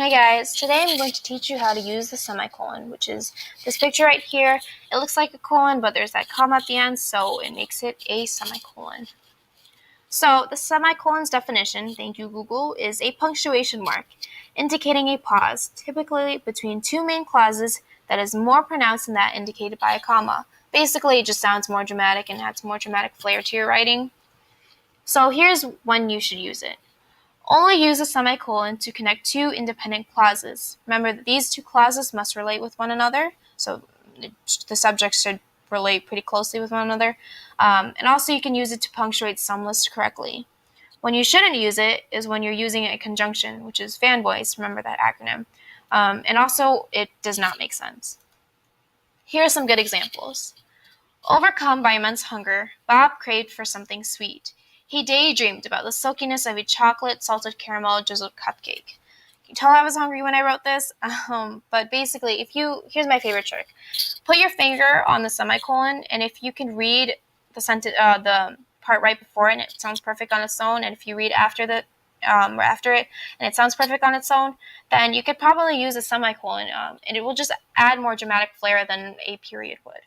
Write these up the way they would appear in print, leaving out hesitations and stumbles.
Hi guys, today I'm going to teach you how to use the semicolon, which is this picture right here. It looks like a colon, but there's that comma at the end, so it makes it a semicolon. So the semicolon's definition, thank you Google, is a punctuation mark, indicating a pause, typically between two main clauses that is more pronounced than that indicated by a comma. Basically, it just sounds more dramatic and adds more dramatic flair to your writing. So here's when you should use it. Only use a semicolon to connect two independent clauses. Remember that these two clauses must relate with one another, so the subjects should relate pretty closely with one another. And also you can use it to punctuate some lists correctly. When you shouldn't use it is when you're using a conjunction, which is fanboys, remember that acronym. And also it does not make sense. Here are some good examples. Overcome by immense hunger, Bob craved for something sweet. He daydreamed about the silkiness of a chocolate salted caramel drizzled cupcake. You can tell I was hungry when I wrote this, but basically, here's my favorite trick. Put your finger on the semicolon, and if you can read the part right before it, and it sounds perfect on its own, and if you read after it, and it sounds perfect on its own, then you could probably use a semicolon, and it will just add more dramatic flair than a period would.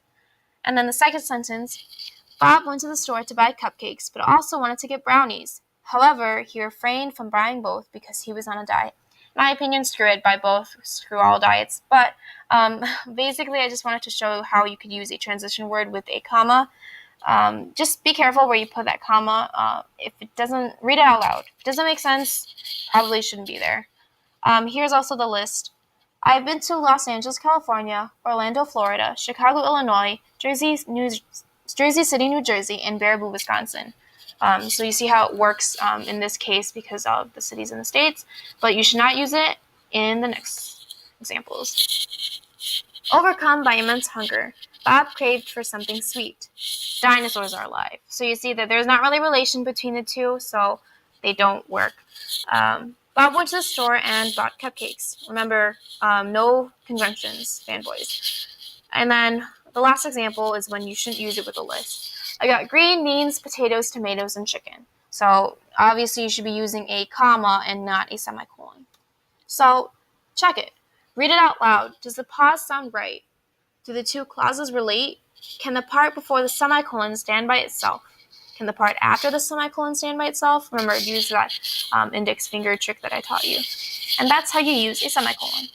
And then the second sentence, Bob went to the store to buy cupcakes, but also wanted to get brownies. However, he refrained from buying both because he was on a diet. In my opinion, screw it, buy both, screw all diets. But basically, I just wanted to show how you could use a transition word with a comma. Just be careful where you put that comma. If it doesn't, read it out loud. If it doesn't make sense, probably shouldn't be there. Here's also the list. I've been to Los Angeles, California, Orlando, Florida, Chicago, Illinois, Jersey City, New Jersey, and Baraboo, Wisconsin. So you see how it works in this case because of the cities in the states, but you should not use it in the next examples. Overcome by immense hunger, Bob craved for something sweet. Dinosaurs are alive. So you see that there's not really a relation between the two, so they don't work. Bob went to the store and bought cupcakes. Remember, no conjunctions, fanboys. And then the last example is when you shouldn't use it with a list. I got green beans, potatoes, tomatoes, and chicken. So obviously you should be using a comma and not a semicolon. So check it. Read it out loud. Does the pause sound right? Do the two clauses relate? Can the part before the semicolon stand by itself? Can the part after the semicolon stand by itself? Remember, use that index finger trick that I taught you. And that's how you use a semicolon.